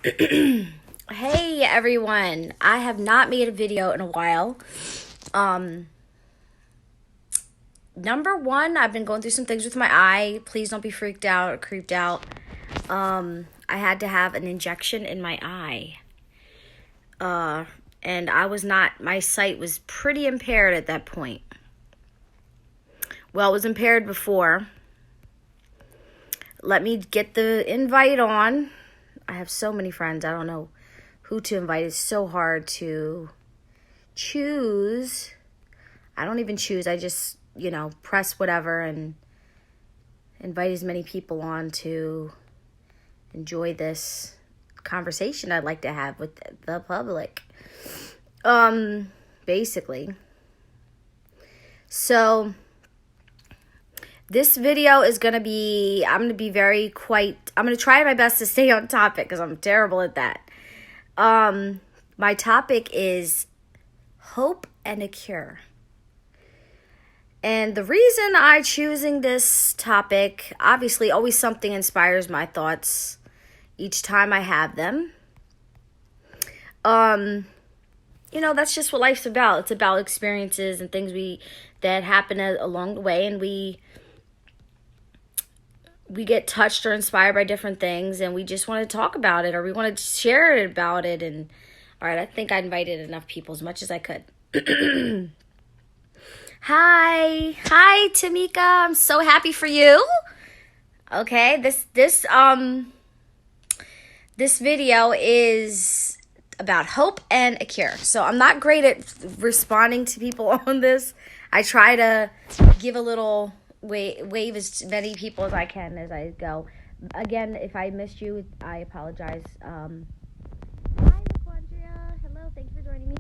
Hey everyone, I have not made a video in a while. Um, Number one, I've been going through some things with my eye. Please don't be freaked out or creeped out. I had to have an injection in my eye. Uh, and I was not, my sight was pretty impaired at that point. Well, it was impaired before. Let me get the invite on. I have so many friends, I don't know who to invite. It's so hard to choose. I don't even choose. I just, press whatever and invite as many people on to enjoy this conversation I'd like to have with the public. Basically. So, this video is going to be, I'm going to be I'm going to try my best to stay on topic because I'm terrible at that. My topic is hope and a cure. And the reason I'm choosing this topic, obviously, always something inspires my thoughts each time I have them. That's just what life's about. It's about experiences and things that happen along the way, and we get touched or inspired by different things, and we just want to talk about it, or we want to share about it. And all right, I think I invited enough people, as much as I could. Hi, Tamika. I'm so happy for you. Okay, this video is about hope and a cure. So I'm not great at responding to people on this. I try to give a little wave as many people as I can as I go. Again, if I missed you, I apologize. Hi, LaQuandria. Hello, thank you for joining me.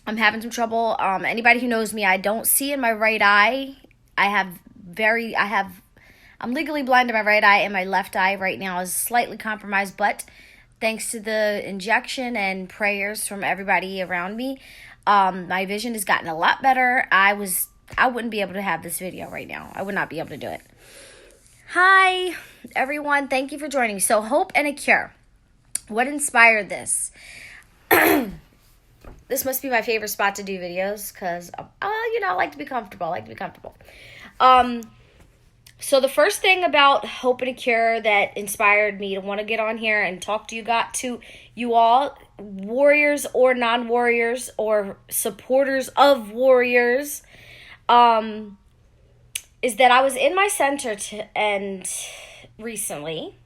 I'm having some trouble. Anybody who knows me, I don't see in my right eye. I'm legally blind in my right eye, and my left eye right now is slightly compromised, but thanks to the injection and prayers from everybody around me, my vision has gotten a lot better. I wouldn't be able to have this video right now. I would not be able to do it. Hi, everyone. Thank you for joining. So, hope and a cure. What inspired this? This must be my favorite spot to do videos because, I like to be comfortable. So the first thing about hope and a cure that inspired me to want to get on here and talk to you all, warriors or non-warriors or supporters of warriors, is that I was in my center and recently,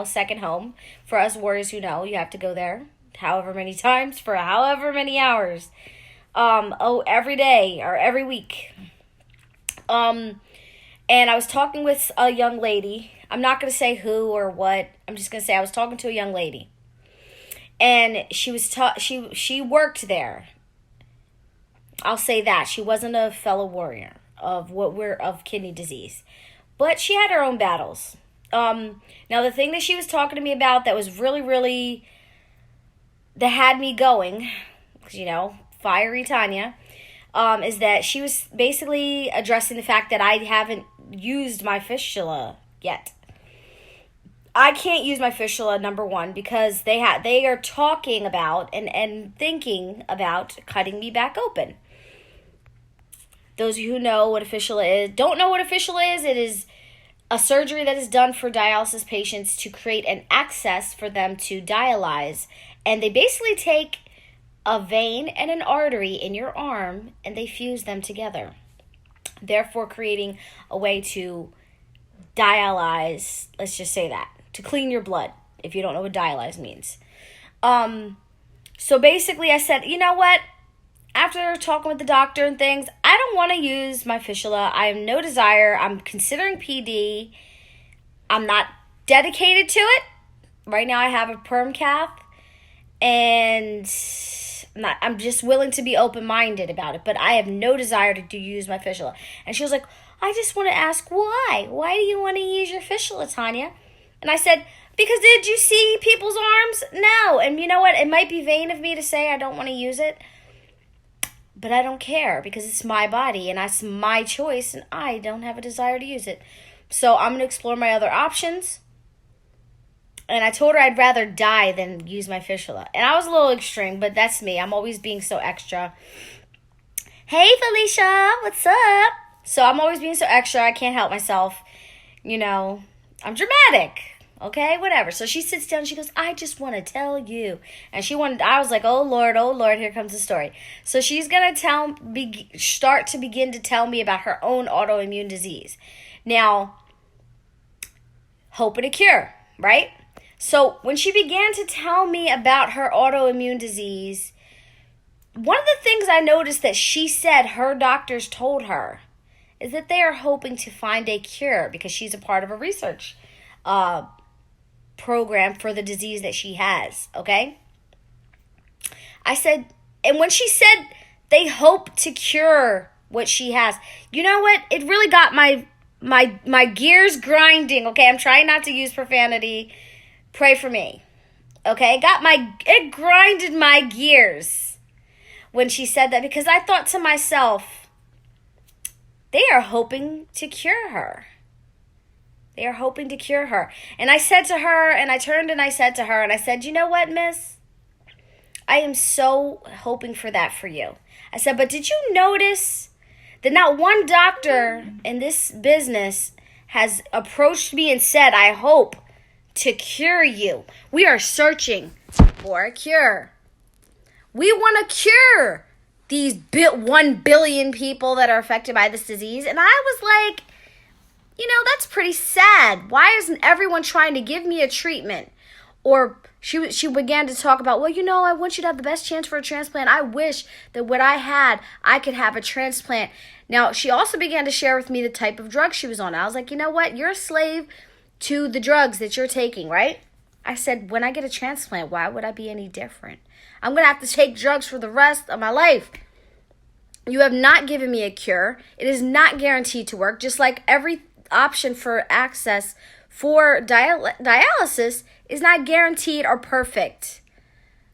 second home. For us warriors who know, you have to go there however many times for however many hours. Every day or every week. And I was talking with a young lady. I'm not going to say who or what. I'm just going to say I was talking to a young lady. And she worked there. I'll say that. She wasn't a fellow warrior of kidney disease. But she had her own battles. Now the thing that she was talking to me about that was really, really, that had me going, fiery Tanya, is that she was basically addressing the fact that I haven't used my fistula yet. I can't use my fistula, number one, because they are talking about and thinking about cutting me back open. Those of you who know what a fistula is, don't know what a fistula is, it is a surgery that is done for dialysis patients to create an access for them to dialyze. And they basically take a vein and an artery in your arm and they fuse them together, therefore creating a way to dialyze, let's just say that, to clean your blood, if you don't know what dialyze means. So basically I said, you know what? After talking with the doctor and things, I don't want to use my fistula. I have no desire. I'm considering PD. I'm not dedicated to it. Right now I have a perm cath. And I'm just willing to be open-minded about it. But I have no desire to use my fistula. And she was like, I just want to ask why. Why do you want to use your fistula, Tanya? And I said, because did you see people's arms? No. And you know what? It might be vain of me to say I don't want to use it. But I don't care because it's my body and it's my choice and I don't have a desire to use it. So I'm going to explore my other options. And I told her I'd rather die than use my fistula. And I was a little extreme, but that's me. I'm always being so extra. Hey, Felicia, what's up? So I'm always being so extra. I can't help myself. You know, I'm dramatic. Okay, whatever. So she sits down and she goes, I just want to tell you. And I was like, oh Lord, here comes the story. So she's going to start to begin to tell me about her own autoimmune disease. Now, hope and a cure, right? So when she began to tell me about her autoimmune disease, one of the things I noticed that she said her doctors told her is that they are hoping to find a cure because she's a part of a research program for the disease that she has, okay? I said, and when she said they hope to cure what she has, you know what? It really got my gears grinding, okay? I'm trying not to use profanity. Pray for me, okay? It grinded my gears when she said that because I thought to myself, they are hoping to cure her. They are hoping to cure her. And I said to her, and I turned and I said to her, and I said, you know what, miss? I am so hoping for that for you. I said, but did you notice that not one doctor in this business has approached me and said, I hope to cure you. We are searching for a cure. We want to cure these 1 billion people that are affected by this disease. And I was like, you know, that's pretty sad. Why isn't everyone trying to give me a treatment? Or she began to talk about, well, you know, I want you to have the best chance for a transplant. I wish that what I had, I could have a transplant. Now, she also began to share with me the type of drug she was on. I was like, you know what? You're a slave to the drugs that you're taking, right? I said, when I get a transplant, why would I be any different? I'm going to have to take drugs for the rest of my life. You have not given me a cure. It is not guaranteed to work, just like every option for access for dialysis is not guaranteed or perfect.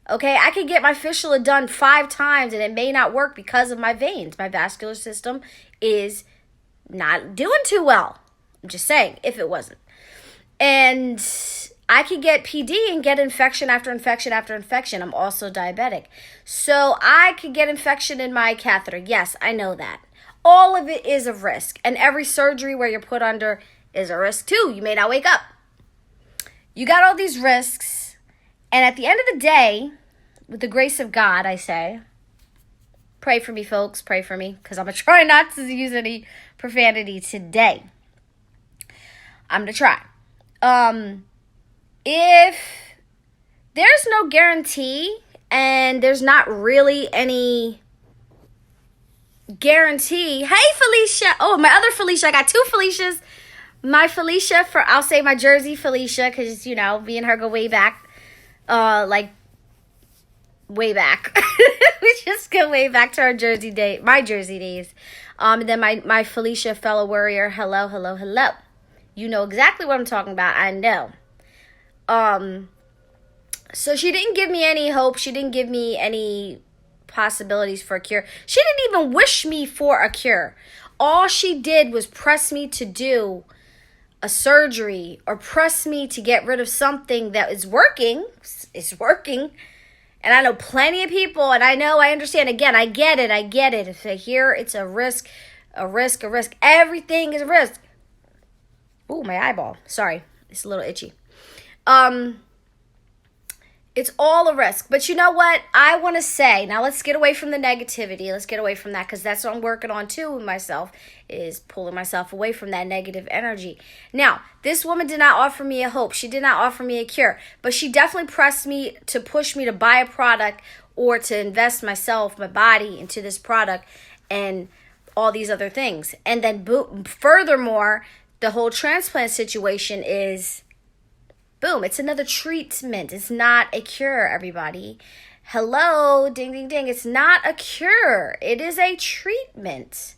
Okay, I could get my fistula done 5 times and it may not work because of my veins. My vascular system is not doing too well. I'm just saying, if it wasn't. And I could get PD and get infection after infection after infection. I'm also diabetic. So I could get infection in my catheter. Yes, I know that. All of it is a risk. And every surgery where you're put under is a risk too. You may not wake up. You got all these risks. And at the end of the day, with the grace of God, I say, pray for me, folks. Pray for me. Because I'm going to try not to use any profanity today. I'm going to try. If there's no guarantee and there's not really any guarantee. Hey, Felicia. Oh, my other Felicia. I got 2 Felicias. My Felicia I'll say my Jersey Felicia because, you know, me and her go way back. Way back. We just go way back to my Jersey days. And then my Felicia fellow warrior. Hello, hello, hello. You know exactly what I'm talking about. I know. So she didn't give me any hope. She didn't give me any possibilities for a cure. She didn't even wish me for a cure. All she did was press me to do a surgery or press me to get rid of something that is working. It's working. And I know plenty of people, and I understand. Again, I get it. If I hear it's a risk. Everything is a risk. Ooh, my eyeball. Sorry. It's a little itchy. It's all a risk. But you know what? I want to say, now let's get away from the negativity. Let's get away from that because that's what I'm working on too with myself, is pulling myself away from that negative energy. Now, this woman did not offer me a hope. She did not offer me a cure. But she definitely pressed me to push me to buy a product or to invest my body into this product and all these other things. And then furthermore, the whole transplant situation is... boom, it's another treatment. It's not a cure, everybody. Hello, ding, ding, ding. It's not a cure. It is a treatment.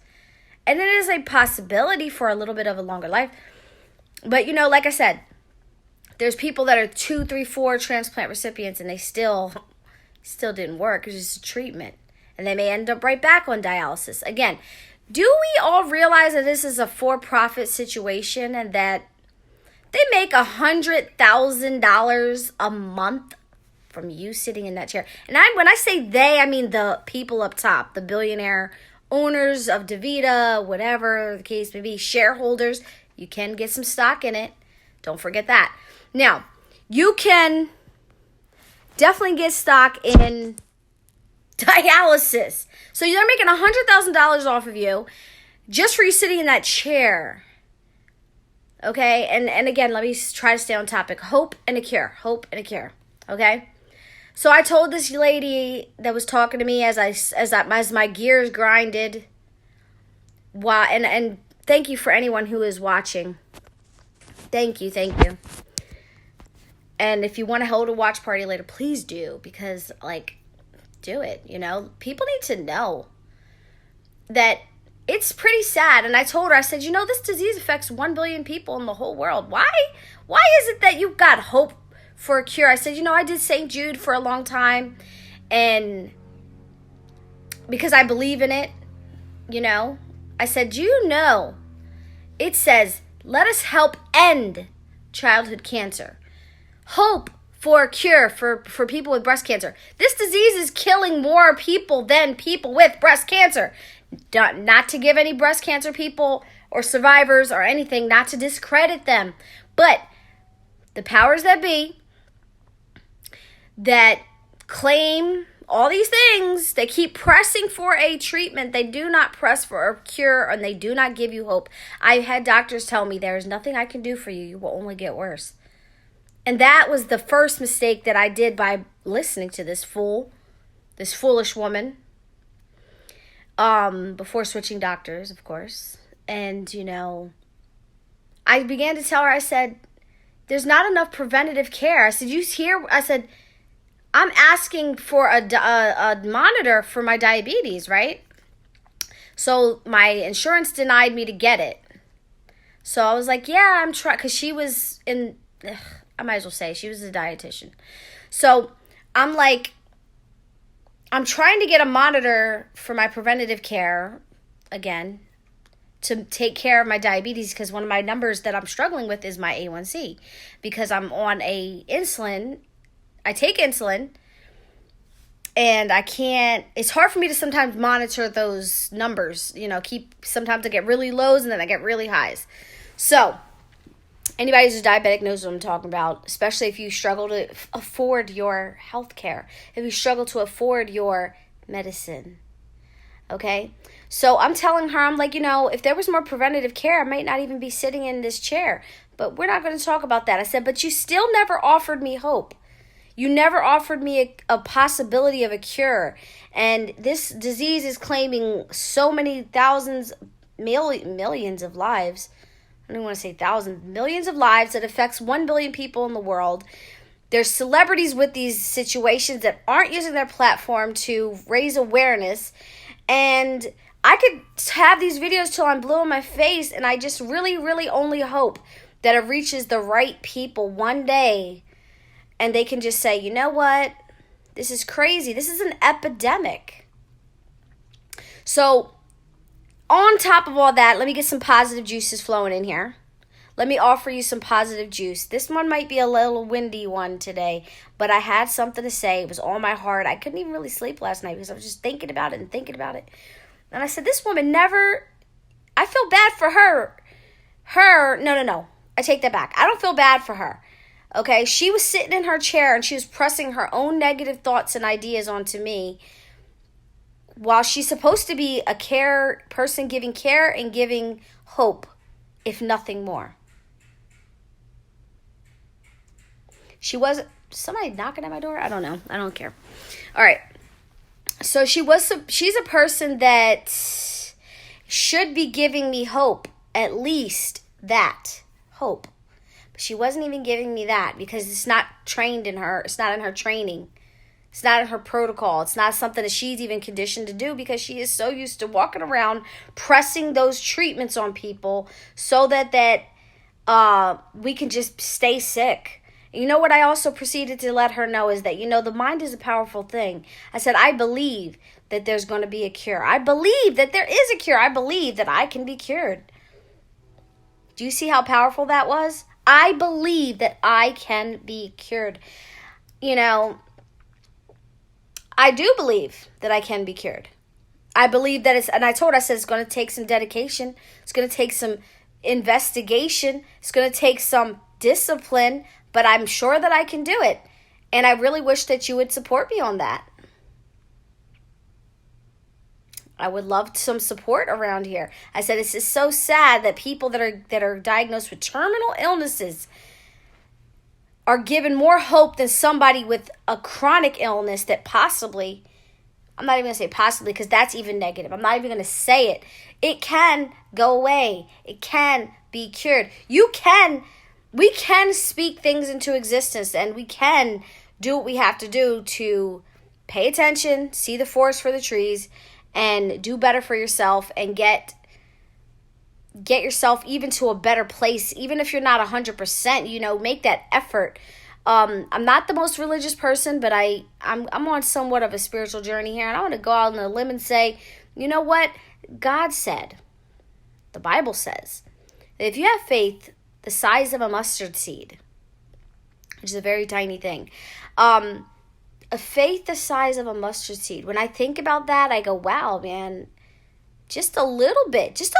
And it is a possibility for a little bit of a longer life. But, you know, like I said, there's people that are 2, 3, 4 transplant recipients and they still didn't work. It's just a treatment. And they may end up right back on dialysis. Again, do we all realize that this is a for-profit situation and that They make $100,000 a month from you sitting in that chair. And when I say they, I mean the people up top, the billionaire owners of DaVita, whatever the case may be, shareholders. You can get some stock in it. Don't forget that. Now, you can definitely get stock in dialysis. So they're making $100,000 off of you just for you sitting in that chair. Okay? And again, let me try to stay on topic. Hope and a cure. Hope and a cure. Okay? So I told this lady that was talking to me as my gears grinded. Wow, and thank you for anyone who is watching. Thank you. And if you want to hold a watch party later, please do, because do it. People need to know that it's pretty sad. And I told her, I said, this disease affects 1 billion people in the whole world. Why is it that you've got hope for a cure? I said, I did St. Jude for a long time, and because I believe in it, I said, it says, let us help end childhood cancer. Hope for a cure for people with breast cancer. This disease is killing more people than people with breast cancer. Not to give any breast cancer people or survivors or anything, not to discredit them, but the powers that be that claim all these things, they keep pressing for a treatment. They do not press for a cure, and they do not give you hope. I've had doctors tell me, there is nothing I can do for you. You will only get worse. And that was the first mistake that I did by listening to this foolish woman, before switching doctors, of course. And, I began to tell her, I said, there's not enough preventative care. I said, I'm asking for a monitor for my diabetes, right? So my insurance denied me to get it. So I was like, yeah, I'm trying, because she was I might as well say, she was a dietitian. So I'm like, I'm trying to get a monitor for my preventative care, again, to take care of my diabetes, because one of my numbers that I'm struggling with is my A1C, because I'm on I take insulin, and it's hard for me to sometimes monitor those numbers, sometimes I get really lows and then I get really highs. So anybody who's diabetic knows what I'm talking about, especially if you struggle to afford your health care, if you struggle to afford your medicine. Okay? So I'm telling her, I'm like, if there was more preventative care, I might not even be sitting in this chair. But we're not going to talk about that. I said, but you still never offered me hope. You never offered me a possibility of a cure. And this disease is claiming so many millions of lives. I don't want to say thousands, millions of lives that affects 1 billion people in the world. There's celebrities with these situations that aren't using their platform to raise awareness. And I could have these videos till I'm blue in my face, and I just really, really only hope that it reaches the right people one day, and they can just say, you know what? This is crazy. This is an epidemic. So, on top of all that, let me get some positive juices flowing in here. Let me offer you some positive juice. This one might be a little windy one today, but I had something to say. It was on my heart. I couldn't even really sleep last night because I was just thinking about it. And I said, this woman I feel bad for her. No. I take that back. I don't feel bad for her. Okay? She was sitting in her chair and she was pressing her own negative thoughts and ideas onto me, while she's supposed to be a care person, giving care and giving hope, if nothing more. Somebody knocking at my door? I don't know. I don't care. All right. So she's a person that should be giving me hope, at least that hope. But she wasn't even giving me that because it's not trained in her. It's not in her training. It's not in her protocol. It's not something that she's even conditioned to do because she is so used to walking around pressing those treatments on people so that we can just stay sick. You know what I also proceeded to let her know is that, the mind is a powerful thing. I said, I believe that there's going to be a cure. I believe that there is a cure. I believe that I can be cured. Do you see how powerful that was? I believe that I can be cured. You know, I do believe that I can be cured. I believe that and I said it's going to take some dedication. It's going to take some investigation. It's going to take some discipline, but I'm sure that I can do it. And I really wish that you would support me on that. I would love some support around here. I said, this is so sad that people that are diagnosed with terminal illnesses are given more hope than somebody with a chronic illness that possibly, I'm not even going to say possibly because that's even negative. I'm not even going to say it. It can go away. It can be cured. We can speak things into existence, and we can do what we have to do to pay attention, see the forest for the trees, and do better for yourself and get yourself even to a better place. Even if you're not 100%, make that effort. I'm not the most religious person, but I'm on somewhat of a spiritual journey here, and I want to go out on a limb and say, you know what? God said, the Bible says, that if you have faith the size of a mustard seed, which is a very tiny thing, a faith the size of a mustard seed. When I think about that, I go, wow, man, just a little bit. If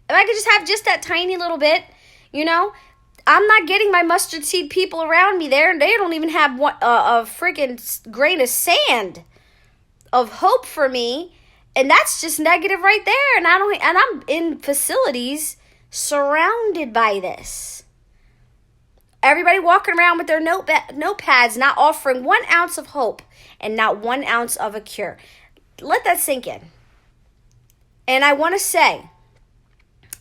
I could just have just that tiny little bit, I'm not getting my mustard seed people around me there, and they don't even have a freaking grain of sand of hope for me, and that's just negative right there. And I'm in facilities surrounded by this. Everybody walking around with their notepads, not offering 1 ounce of hope and not 1 ounce of a cure. Let that sink in. And I want to say,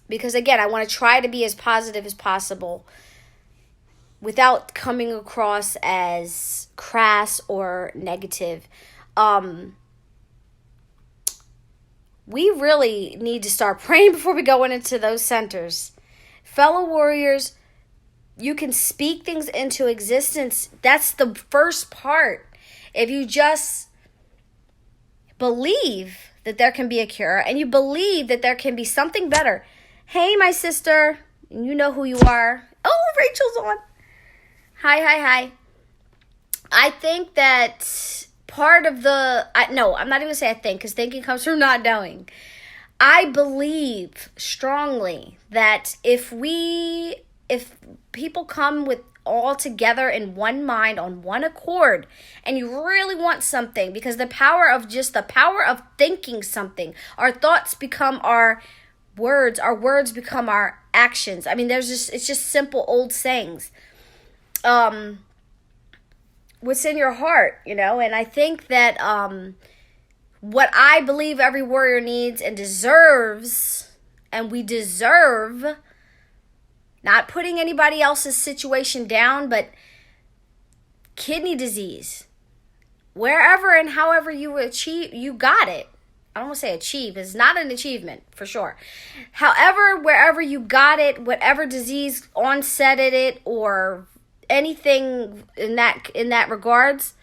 because again, I want to try to be as positive as possible without coming across as crass or negative. We really need to start praying before we go into those centers. Fellow warriors, you can speak things into existence. That's the first part. If you just believe that there can be a cure and you believe that there can be something better. Hey, my sister, you know who you are. Oh, Rachel's on. Hi. I think that part of I'm not even going to say I think, because thinking comes from not knowing. I believe strongly that if people come with all together in one mind, on one accord, and you really want something, because the power of thinking something, our thoughts become our words become our actions. I mean, it's just simple old sayings. What's in your heart, and I think that what I believe every warrior needs and deserves, and we deserve, not putting anybody else's situation down, but kidney disease. Wherever and however you got it. I don't want to say achieve. It's not an achievement, for sure. However, wherever you got it, whatever disease onsetted it, or anything in that regards,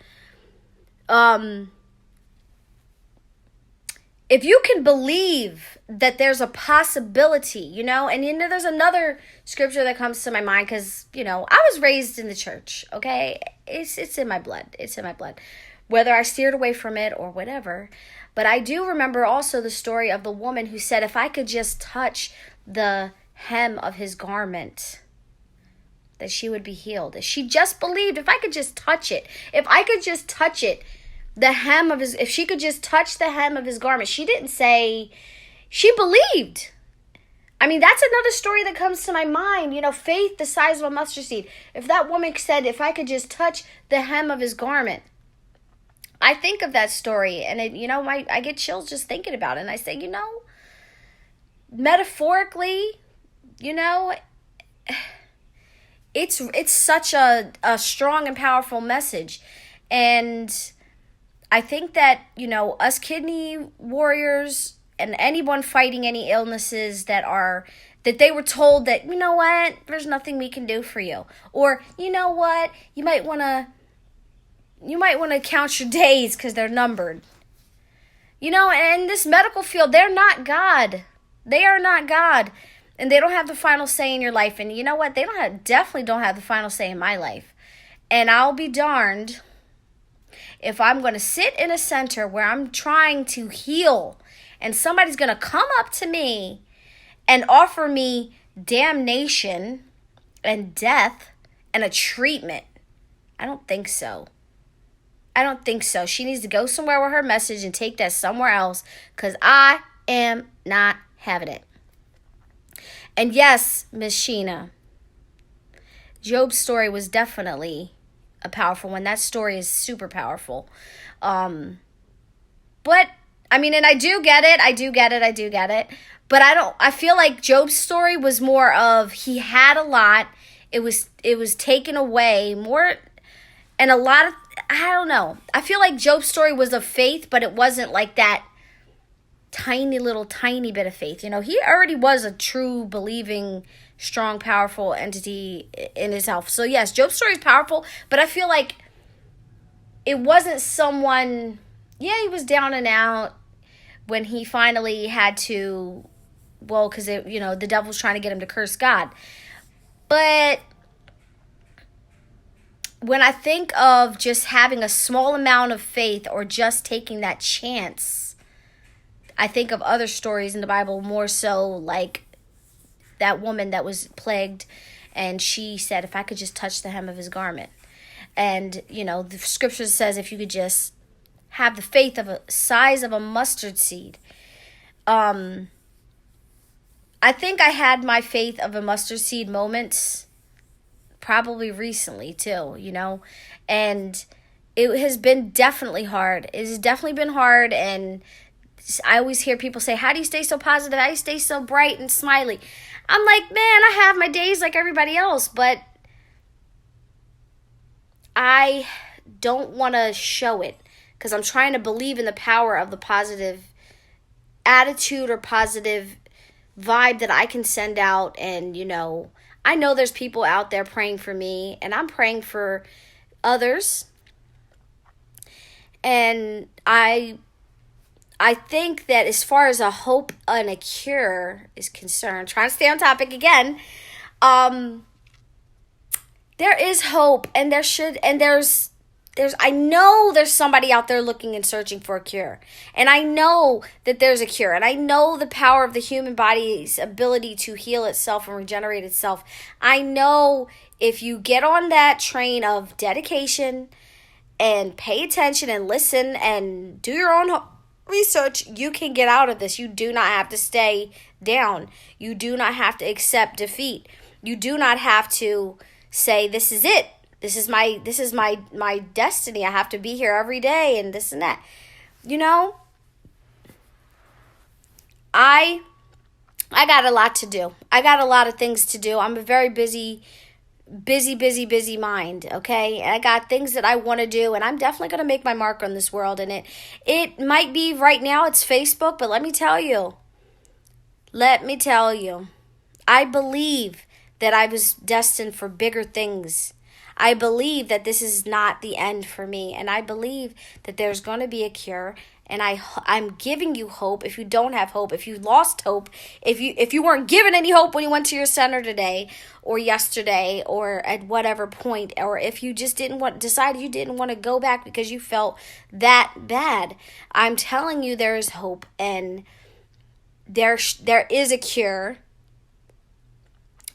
if you can believe that there's a possibility, and there's another scripture that comes to my mind, because, I was raised in the church, okay? It's in my blood. It's in my blood. Whether I steered away from it or whatever. But I do remember also the story of the woman who said, if I could just touch the hem of his garment, that she would be healed. She just believed, if I could just touch it, if she could just touch the hem of his garment. She didn't say, she believed. I mean, that's another story that comes to my mind. Faith the size of a mustard seed. If that woman said, if I could just touch the hem of his garment. I think of that story, and I get chills just thinking about it. And I say, metaphorically, it's such a strong and powerful message. And I think that, us kidney warriors and anyone fighting any illnesses that they were told that, there's nothing we can do for you. Or, you might want to count your days because they're numbered. And in this medical field, they're not God. They are not God. And they don't have the final say in your life. And you know what? They definitely don't have the final say in my life. And I'll be darned if I'm going to sit in a center where I'm trying to heal and somebody's going to come up to me and offer me damnation and death and a treatment. I don't think so. I don't think so. She needs to go somewhere with her message and take that somewhere else, because I am not having it. And yes, Miss Sheena, Job's story was definitely a powerful one. That story is super powerful. But, I mean, and I do get it. But I feel like Job's story was more of, he had a lot. It was taken away more, and a lot of, I don't know. I feel like Job's story was of faith, but it wasn't like that tiny bit of faith. You know, he already was a true, believing, strong, powerful entity in himself. So yes, Job's story is powerful, but I feel like it wasn't someone, yeah, he was down and out when he finally had to, well, because, you know, the devil's trying to get him to curse God. But when I think of just having a small amount of faith or just taking that chance, I think of other stories in the Bible, more so like that woman that was plagued, and she said, if I could just touch the hem of his garment. And, you know, the scripture says if you could just have the faith of a size of a mustard seed. I think I had my faith of a mustard seed moments probably recently too, you know, and it has been definitely hard. It has definitely been hard, and I always hear people say, how do you stay so positive? How do you stay so bright and smiley? I'm like, man, I have my days like everybody else, but I don't want to show it because I'm trying to believe in the power of the positive attitude or positive vibe that I can send out. And, you know there's people out there praying for me, and I'm praying for others. And I think that as far as a hope and a cure is concerned, trying to stay on topic again, there is hope, and there's I know there's somebody out there looking and searching for a cure. And I know that there's a cure. And I know the power of the human body's ability to heal itself and regenerate itself. I know if you get on that train of dedication and pay attention and listen and do your own research, you can get out of this. You do not have to stay down. You do not have to accept defeat. You do not have to say, this is it. This is my destiny. I have to be here every day and this and that. You know, I got a lot to do. I got a lot of things to do. I'm a very busy mind, okay? And I got things that I want to do, and I'm definitely going to make my mark on this world. And it might be right now it's Facebook, but let me tell you, I believe that I was destined for bigger things. I believe that this is not the end for me, and I believe that there's going to be a cure. And I'm giving you hope. If you don't have hope, if you lost hope, if you weren't given any hope when you went to your center today or yesterday or at whatever point, or if you just decided you didn't want to go back because you felt that bad, I'm telling you there is hope, and there is a cure.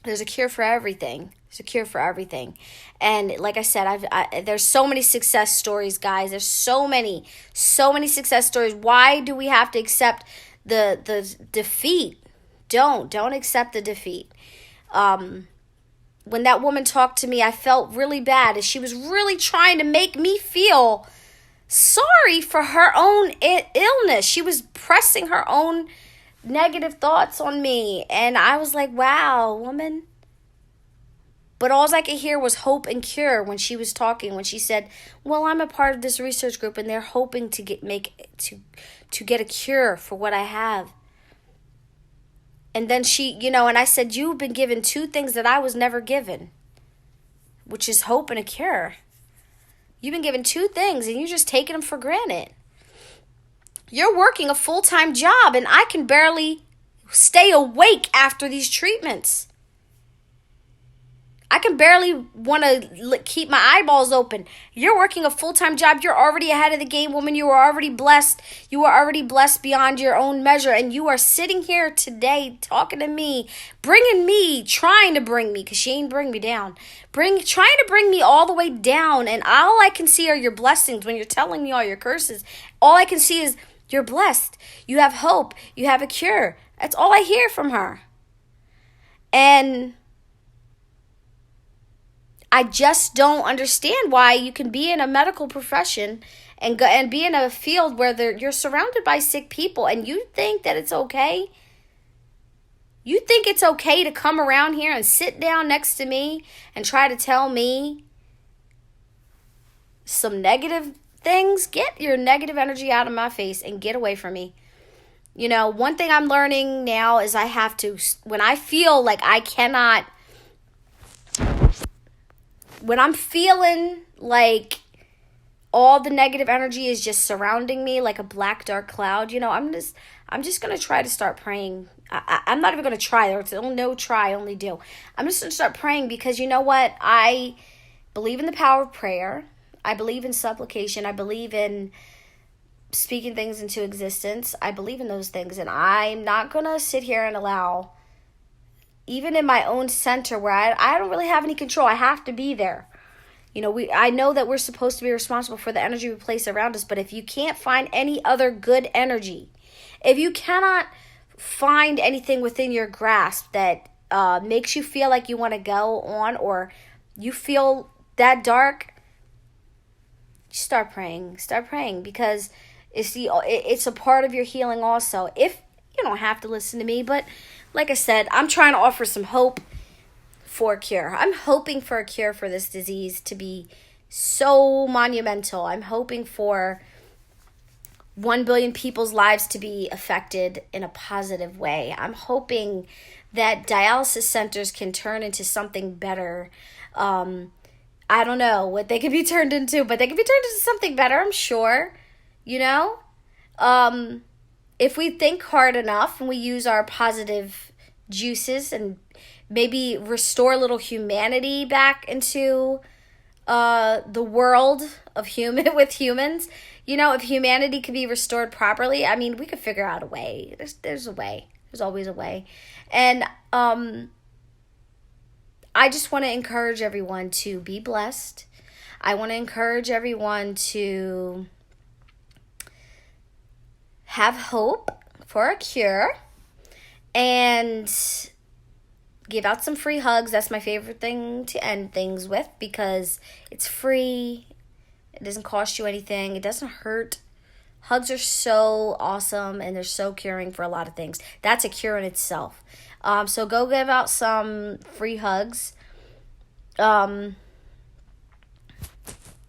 There's a cure for everything. There's a cure for everything. And like I said, there's so many success stories, guys. There's so many success stories. Why do we have to accept the defeat? Don't accept the defeat. When that woman talked to me, I felt really bad, and she was really trying to make me feel sorry for her own illness. She was pressing her own negative thoughts on me, and I was like, wow, woman. But all I could hear was hope and cure when she was talking, when she said, well, I'm a part of this research group, and they're hoping to get a cure for what I have. And then she, and I said, you've been given two things that I was never given, which is hope and a cure. You've been given two things, and you're just taking them for granted. You're working a full-time job, and I can barely stay awake after these treatments. I can barely want to keep my eyeballs open. You're working a full-time job. You're already ahead of the game, woman. You are already blessed. You are already blessed beyond your own measure. And you are sitting here today talking to me, trying to bring me, because she ain't bring me down. Trying to bring me all the way down. And all I can see are your blessings when you're telling me all your curses. All I can see is you're blessed. You have hope. You have a cure. That's all I hear from her. And I just don't understand why you can be in a medical profession and be in a field where you're surrounded by sick people and you think that it's okay. You think it's okay to come around here and sit down next to me and try to tell me some negative things? Get your negative energy out of my face and get away from me. You know, one thing I'm learning now is I have to, when I feel like I cannot, when I'm feeling like all the negative energy is just surrounding me like a black dark cloud, you know, I'm just going to try to start praying. I'm not even going to try. There's no try, only do. I'm just going to start praying because you know what? I believe in the power of prayer. I believe in supplication. I believe in speaking things into existence. I believe in those things. And I'm not going to sit here and allow, even in my own center where I don't really have any control, I have to be there. You know, I know that we're supposed to be responsible for the energy we place around us, but if you can't find any other good energy, if you cannot find anything within your grasp that makes you feel like you want to go on, or you feel that dark, start praying, because it's a part of your healing also. If you don't have to listen to me, but like I said, I'm trying to offer some hope for a cure. I'm hoping for a cure for this disease to be so monumental. I'm hoping for 1 billion people's lives to be affected in a positive way. I'm hoping that dialysis centers can turn into something better. I don't know what they could be turned into, but they could be turned into something better, I'm sure. You know? If we think hard enough and we use our positive juices and maybe restore a little humanity back into the world of with humans. You know, if humanity could be restored properly, I mean, we could figure out a way. There's a way. There's always a way. And I just want to encourage everyone to be blessed. I want to encourage everyone to have hope for a cure and give out some free hugs. That's my favorite thing to end things with because it's free. It doesn't cost you anything. It doesn't hurt. Hugs are so awesome and they're so curing for a lot of things. That's a cure in itself. So go give out some free hugs.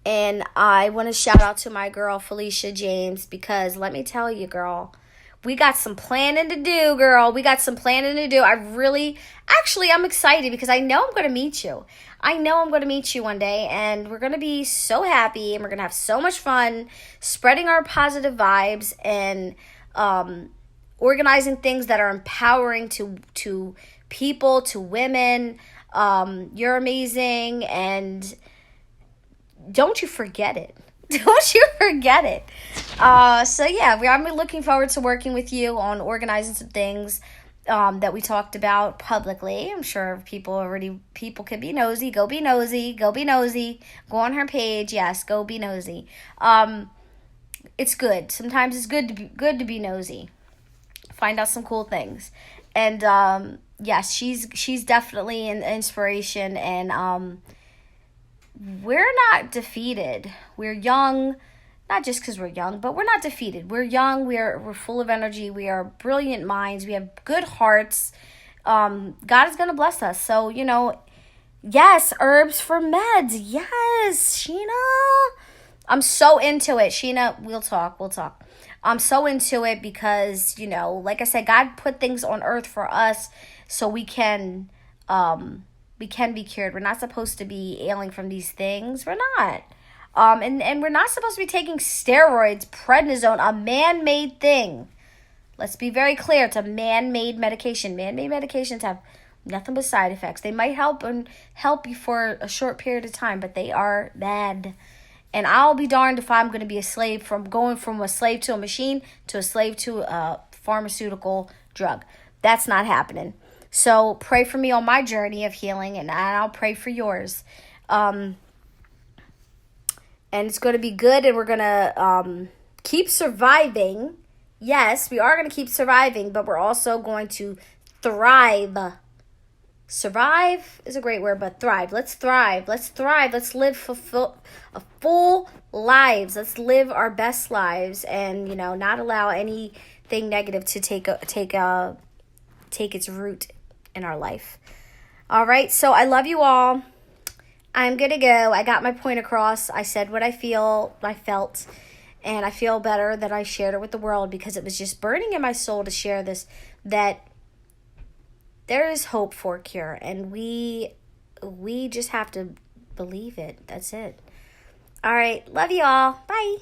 And I want to shout out to my girl, Felicia James, because let me tell you, girl, we got some planning to do, girl. We got some planning to do. I'm excited because I know I'm going to meet you. I know I'm going to meet you one day, and we're going to be so happy, and we're going to have so much fun spreading our positive vibes and organizing things that are empowering to people, to women. You're amazing, and don't you forget it. Don't you forget it. So yeah, I'm looking forward to working with you on organizing some things that we talked about publicly. I'm sure people can be nosy. Go be nosy. Go on her page. Yes, go be nosy. It's good. Sometimes it's good to be nosy. Find out some cool things. And yes, she's definitely an inspiration, and we're not defeated. We're young, not just because we're young, but we're not defeated. We're young. We're full of energy. We are brilliant minds. We have good hearts. God is going to bless us. So, you know, yes, herbs for meds. Yes, Sheena. I'm so into it. Sheena, we'll talk. I'm so into it because, you know, like I said, God put things on earth for us so we can be cured. We're not supposed to be ailing from these things. We're not. And we're not supposed to be taking steroids, prednisone, a man-made thing. Let's be very clear. It's a man-made medication. Man-made medications have nothing but side effects. They might help you for a short period of time, but they are bad. And I'll be darned if I'm going to be a slave from going from a slave to a machine to a slave to a pharmaceutical drug. That's not happening. So pray for me on my journey of healing, and I'll pray for yours. And it's going to be good, and we're going to keep surviving. Yes, we are going to keep surviving, but we're also going to thrive. Survive is a great word, but thrive. Let's thrive. Let's thrive. Let's live full lives. Let's live our best lives, and not allow anything negative to take its root in our life. All right, so I love you all. I'm gonna go. I got my point across. I said what I felt, and I feel better that I shared it with the world, because it was just burning in my soul to share this, that there is hope for a cure, and we just have to believe it. That's it. All right. Love you all. Bye.